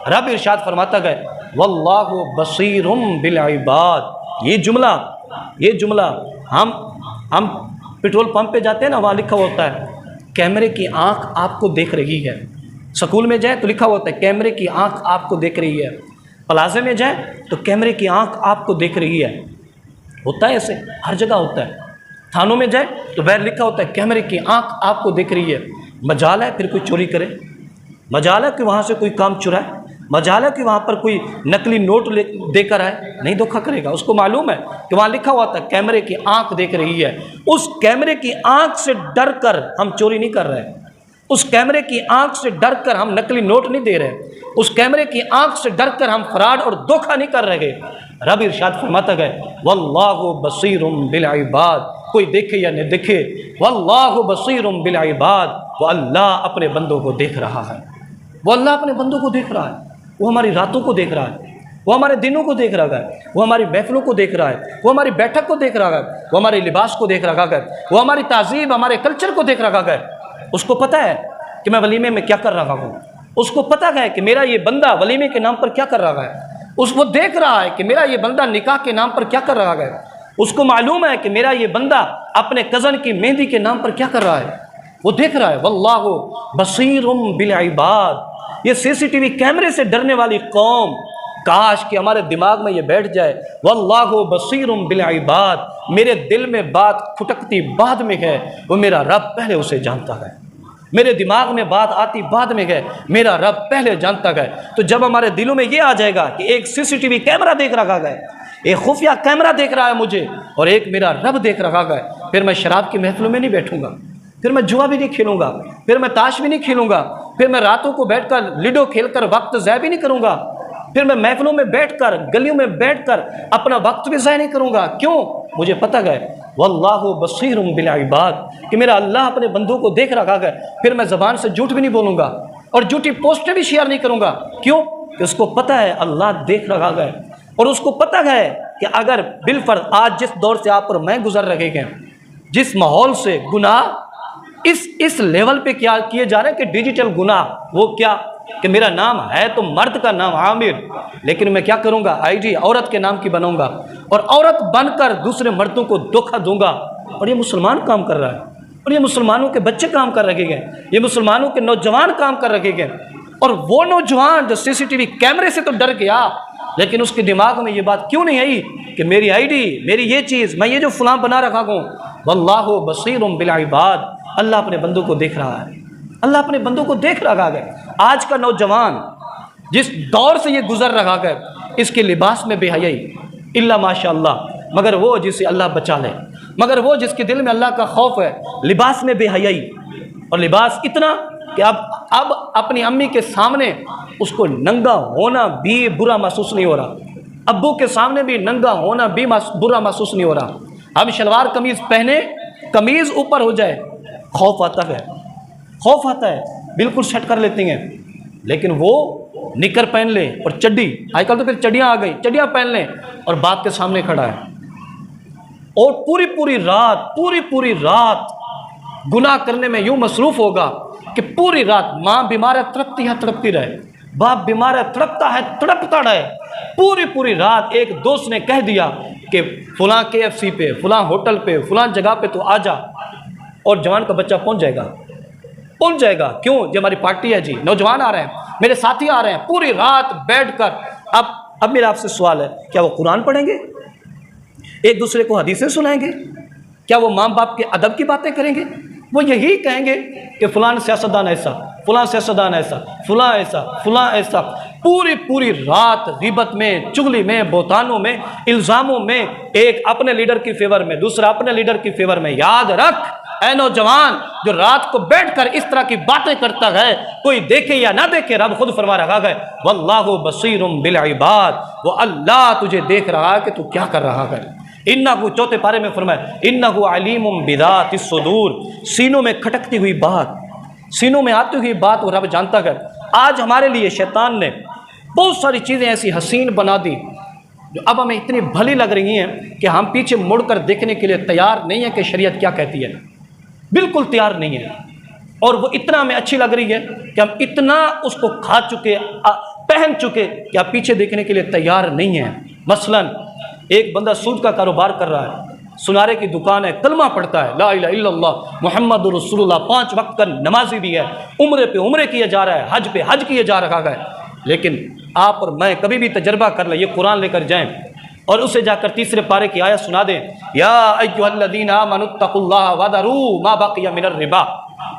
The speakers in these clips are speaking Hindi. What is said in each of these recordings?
रब इरशाद फरमाता गए वल्लाहु बसीरुम बिल इबाद। ये जुमला हम पेट्रोल पंप पे जाते हैं ना, वहाँ लिखा होता है कैमरे की आंख आपको देख रही है। स्कूल में जाए तो लिखा होता है कैमरे की आंख आपको देख रही है। प्लाजे में जाए तो कैमरे की आंख आपको देख रही है। होता है ऐसे, हर जगह होता है। थानों में जाए तो बाहर लिखा होता है कैमरे की आंख आपको देख रही है। मजाल है फिर कोई चोरी करे, मजाल है कि वहाँ से कोई काम चुराए, मजाल है कि वहाँ पर कोई नकली नोट देकर आए, नहीं धोखा करेगा। उसको मालूम है कि वहाँ लिखा हुआ था कैमरे की आंख देख रही है। उस कैमरे की आंख से डर कर हम चोरी नहीं कर रहे, उस कैमरे की आंख से डर कर हम नकली नोट नहीं दे रहे, उस कैमरे की आंख से डर कर हम फ्रॉड और धोखा नहीं कर रहे। रब इरशाद फरमाता गए वल्लाहु बसीरुम बिल इबाद। कोई देखे या नहीं देखे, वल्लाहु बसीरुम बिल इबाद। वो अल्लाह अपने बंदों को देख रहा है, वो अल्लाह अपने बंदों को देख रहा है। वो हमारी रातों को देख रहा है, वो हमारे दिनों को देख रहा है, वो हमारी महफिलों को देख रहा है, वो हमारी बैठक को देख रहा है, वो हमारे लिबास को देख रहा है, वो हमारी तहजीब हमारे कल्चर को देख रहा है। उसको पता है कि मैं वलीमे में क्या कर रहा हूँ, उसको पता है कि मेरा ये बंदा वलीमे के नाम पर क्या कर रहा है, वो देख रहा है कि मेरा ये बंदा निकाह के नाम पर क्या कर रहा है। उसको मालूम है कि मेरा ये बंदा अपने कज़न की मेहंदी के नाम पर क्या कर रहा है, वो देख रहा है। वल्लाहु बसीरुम बिल इबाद। ये सीसीटीवी कैमरे से डरने वाली कौम, काश कि हमारे दिमाग में ये बैठ जाए वल्लाहु बसीरुम बिल इबाद। मेरे दिल में बात खुटकती बाद में है, वो मेरा रब पहले उसे जानता है। मेरे दिमाग में बात आती बाद में है, मेरा रब पहले जानता है। तो जब हमारे दिलों में ये आ जाएगा कि एक सीसीटीवी कैमरा देख रखा है, एक खुफिया कैमरा देख रहा है मुझे, और एक मेरा रब देख रखा है, फिर मैं शराब की महफिलों में नहीं बैठूंगा, फिर मैं जुआ भी नहीं खेलूंगा, फिर मैं ताश भी नहीं खेलूंगा, फिर मैं रातों को बैठकर लूडो खेलकर वक्त ज़ाय भी नहीं करूंगा, फिर मैं महफिलों में बैठकर गलियों में बैठकर अपना वक्त भी ज़ाय नहीं करूंगा। क्यों? मुझे पता है वल्लाहु बसीरुम बिल इबाद कि मेरा अल्लाह अपने बंदों को देख रखा है। फिर मैं ज़बान से झूठ भी नहीं बोलूँगा और झूठी पोस्टें भी शेयर नहीं करूँगा। क्यों? कि उसको पता है अल्लाह देख रखा है, और उसको पता है कि अगर बिलफर्ज आज जिस दौर से आप और मैं गुजर रहे हैं, जिस माहौल से गुनाह इस लेवल पे क्या किए जा रहे हैं कि डिजिटल गुनाह, वो क्या कि मेरा नाम है तो मर्द का नाम आमिर, लेकिन मैं क्या करूंगा आईडी औरत के नाम की बनाऊंगा और औरत बनकर दूसरे मर्दों को धोखा दूंगा। और ये मुसलमान काम कर रहा है, और ये मुसलमानों के बच्चे काम कर रखे हैं, ये मुसलमानों के नौजवान काम कर रखे हैं। और वो नौजवान जो सीसीटीवी कैमरे से तो डर गया, लेकिन उसके दिमाग में ये बात क्यों नहीं आई कि मेरी आईडी, मेरी ये चीज़, मैं ये जो फलां बना रखा हूँ, वल्लाहु बसीरुम बिल इबाद। अल्लाह अपने बंदों को देख रहा है, अल्लाह अपने बंदों को देख रहा है। आज का नौजवान जिस दौर से ये गुजर रहा है, इसके लिबास में बेहयाई इल्ला माशाअल्लाह, मगर वो जिसे अल्लाह बचा ले, मगर वो जिसके दिल में अल्लाह का खौफ है, लिबास में बेहयाई। और लिबास इतना कि अब अपनी अम्मी के सामने उसको नंगा होना भी बुरा महसूस नहीं हो रहा, अब्बू के सामने भी नंगा होना भी बुरा महसूस नहीं हो रहा। हम शलवार कमीज़ पहने, कमीज़ ऊपर हो जाए, खौफ आता है, खौफ आता है, बिल्कुल सेट कर लेते हैं। लेकिन वो निकर पहन ले और चड्डी, आजकल तो फिर चड्डियाँ आ गई, चड्डियाँ पहन लें और बाप के सामने खड़ा है, और पूरी रात गुनाह करने में यूँ मसरूफ़ होगा कि पूरी रात माँ बीमार है तड़पती रहे, बाप बीमार है तड़पता रहे, पूरी रात। एक दोस्त ने कह दिया कि फलां KFC पे, फलां होटल पे, फलां जगह पे तो आ जा, और जवान का बच्चा पहुंच जाएगा। क्यों? जो हमारी पार्टी है जी, नौजवान आ रहे हैं, मेरे साथी आ रहे हैं, पूरी रात बैठकर। अब मेरा आपसे सवाल है, क्या वो कुरान पढ़ेंगे, एक दूसरे को हदीसें सुनाएंगे? क्या वो माँ बाप के अदब की बातें करेंगे? वो यही कहेंगे कि फलां सियासतदान ऐसा, फलां सियासतदान ऐसा, फलां ऐसा। पूरी रात गिबत में, चुगली में, बोतानों में, इल्ज़ामों में, एक अपने लीडर की फेवर में, दूसरा अपने लीडर की फेवर में। याद रख ऐ नौजवान, जो रात को बैठकर इस तरह की बातें करता है, कोई देखे या ना देखे, रब खुद फरमा रहा है वल्लाहु बसीरुम बिल इबाद। वो अल्लाह तुझे देख रहा है कि तू क्या कर रहा है। इन्नहु, चौथे पारे में फरमाया इन्नहु अलीमुम बिदातिस सुदूर, सीनों में खटकती हुई बात, सीनों में आती हुई बात वो रब जानता है। आज हमारे लिए शैतान ने बहुत सारी चीज़ें ऐसी हसीन बना दी जो अब हमें इतनी भली लग रही हैं कि हम पीछे मुड़कर देखने के लिए तैयार नहीं है कि शरीयत क्या कहती है, बिल्कुल तैयार नहीं है। और वो इतना हमें अच्छी लग रही है कि हम इतना उसको खा चुके, पहन चुके कि आप पीछे देखने के लिए तैयार नहीं हैं। मसलन एक बंदा सूद का कारोबार कर रहा है, सुनारे की दुकान है, कलमा पढ़ता है, ला इलाहा इल्लल्लाह मुहम्मदुर रसूलुल्लाह, 5 वक्त का नमाजी भी है, उम्रे पे उम्रे किए जा रहा है, हज पे हज किए जा रहा है। लेकिन आप और मैं कभी भी तजर्बा कर लें, ये कुरान लेकर जाएं और उसे जाकर तीसरे पारे की आयत सुना दें, या अय्युहल्लज़ीना आमनुत्तकुल्लाह वदरू मा बक़िया मिनर रिबा,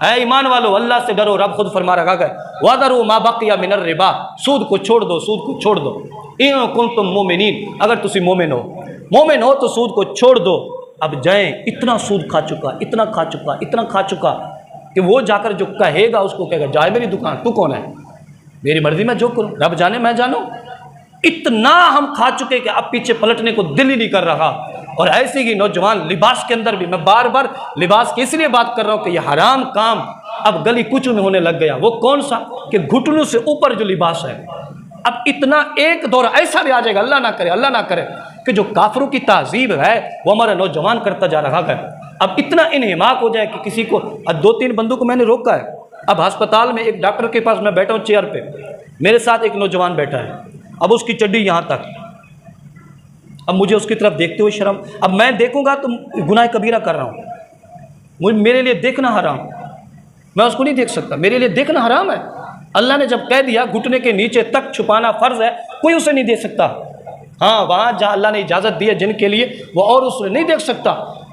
ऐ ईमान वालो अल्लाह से डरो। रब खुद फरमा रखा है, वदरू मा बक़िया मिनर रिबा, सूद को छोड़ दो, सूद को छोड़ दो। इन कुंतुम मोमिनीन, अगर तुसी मोमिन हो तो सूद को छोड़ दो। अब जाएं, इतना सूद खा चुका, इतना खा चुका, इतना खा चुका कि वो जाकर जो कहेगा उसको कहेगा, जाए मेरी दुकान, तू कौन है, मेरी मर्जी में जो करूँ, रब जाने मैं जानूँ। इतना हम खा चुके कि अब पीछे पलटने को दिल ही नहीं कर रहा। और ऐसे ही नौजवान लिबास के अंदर भी, मैं बार बार लिबास की इसलिए बात कर रहा हूँ कि यह हराम काम अब गली कुचू में होने लग गया। वो कौन सा कि घुटनों से ऊपर जो लिबास है, अब इतना एक दौर ऐसा भी आ जाएगा, अल्लाह ना करे, अल्लाह ना करे, कि जो काफरों की तहजीब है वो हमारा नौजवान करता जा रहा है। अब इतना इन्हिमाक हो जाए कि किसी को, 2-3 बंदों को मैंने रोका है। अब अस्पताल में एक डॉक्टर के पास मैं बैठा हूँ चेयर पे, मेरे साथ एक नौजवान बैठा है, अब उसकी चड्डी यहाँ तक, अब मुझे उसकी तरफ देखते हुए शर्म, अब मैं देखूंगा तो गुनाह कबीरा कर रहा हूँ, मेरे लिए देखना हराम, मैं उसको नहीं देख सकता, मेरे लिए देखना हराम है। अल्लाह ने जब कह दिया घुटने के नीचे तक छुपाना फ़र्ज़ है, कोई उसे नहीं देख सकता। हाँ, वहाँ जहाँ अल्लाह ने इजाज़त दी है जिनके लिए, वो और उसे नहीं देख सकता।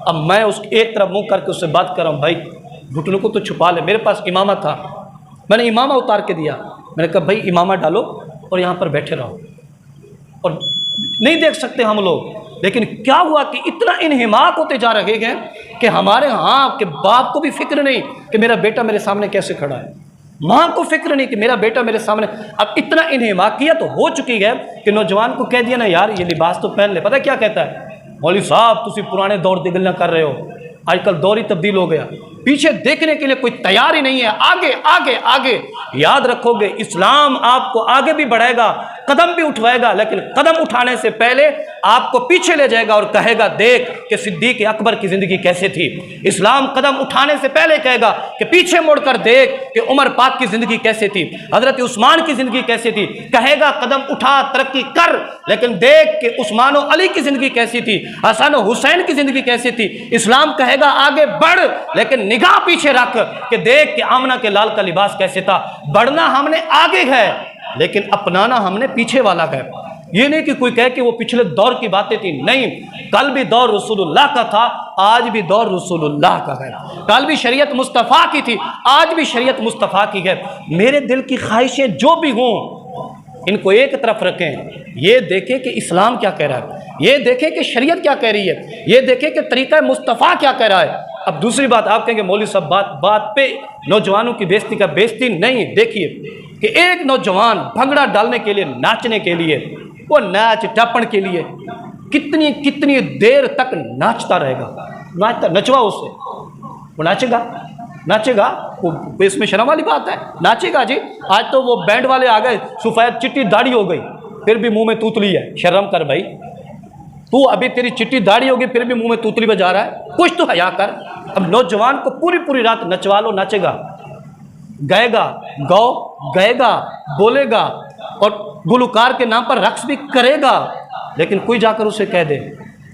अब मैं उसकी एक तरफ मुँह करके उससे बात कर रहा हूँ, भाई घुटनों को तो छुपा ले। मेरे पास इमामा था, मैंने इमामा उतार के दिया, मैंने कहा भाई इमामा डालो और यहाँ पर बैठे रहो, और नहीं देख सकते हम लोग। लेकिन क्या हुआ कि इतना इन्हिमाक होते जा रहे हैं कि हमारे यहाँ के बाप को भी फिक्र नहीं कि मेरा बेटा मेरे सामने कैसे खड़ा है, माँ को फिक्र नहीं कि मेरा बेटा मेरे सामने। अब इतना इन्हिमाकियत तो हो चुकी है कि नौजवान को कह दिया ना यार ये लिबास तो पहन ले, पता क्या कहता है, मौलवी साहब तुसी पुराने दौर की गल्लां कर रहे हो, आजकल दौर ही तब्दील हो गया, पीछे देखने के लिए कोई तैयार ही नहीं है, आगे आगे आगे। याद रखोगे इस्लाम आपको आगे भी बढ़ाएगा, कदम भी उठवाएगा, लेकिन कदम उठाने से पहले आपको पीछे ले जाएगा और कहेगा देख कि सिद्दीक अकबर की ज़िंदगी कैसे थी। इस्लाम कदम उठाने से पहले कहेगा कि पीछे मुड़कर देख कि उमर पाक की ज़िंदगी कैसे थी, हज़रत उस्मान की ज़िंदगी कैसे थी। कहेगा कदम उठा, तरक्की कर, लेकिन देख कि उस्मान अली की ज़िंदगी कैसी थी, हसन हुसैन की ज़िंदगी कैसी थी। इस्लाम कहेगा आगे बढ़, लेकिन निगाह पीछे रख कि देख कि आमना के लाल का लिबास कैसे था। बढ़ना हमने आगे है, लेकिन अपनाना हमने पीछे वाला है। ये नहीं कि कोई कहे कि वो पिछले दौर की बातें थी, नहीं, कल भी दौर रसूलुल्लाह का था, आज भी दौर रसूलुल्लाह का है। कल भी शरीयत मुस्तफ़ा की थी, आज भी शरीयत मुस्तफ़ा की है। मेरे दिल की ख्वाहिशें जो भी हों, इनको एक तरफ रखें, ये देखें कि इस्लाम क्या कह रहा है, ये देखें कि शरीयत क्या कह रही है, ये देखें कि तरीक़ा मुस्तफ़ा क्या कह रहा है। अब दूसरी बात आप कहेंगे मौलवी साहब बात पे नौजवानों की बेइज्जती का, बेइज्जती नहीं। देखिए कि एक नौजवान भंगड़ा डालने के लिए, नाचने के लिए, वो नाच टपन के लिए कितनी कितनी देर तक नाचता रहेगा, नचवा उससे, वो नाचेगा वो इसमें शर्म वाली बात है, नाचेगा जी। आज तो वो बैंड वाले आ गए, सफ़ेद चिट्टी दाढ़ी हो गई, फिर भी मुंह में तूतली है। शर्म कर भाई, तू अभी तेरी चिट्टी दाढ़ी होगी फिर भी मुंह में तूतली बजा रहा है, कुछ तो हया कर। अब नौजवान को पूरी पूरी रात नचवा लो, नाचेगा, गाएगा, बोलेगा और गुलकार के नाम पर रक्स भी करेगा, लेकिन कोई जाकर उसे कह दे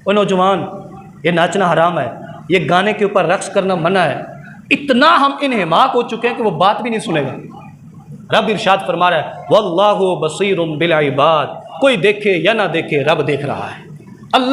ओ नौजवान ये नाचना हराम है, ये गाने के ऊपर रक्स करना मना है, इतना हम इन्हिमाक हो चुके हैं कि वो बात भी नहीं सुनेगा। रब इरशाद फरमा रहा है वल्लाहु बसीरुम बिल इबाद, कोई देखे या ना देखे रब देख रहा है। अल्लाह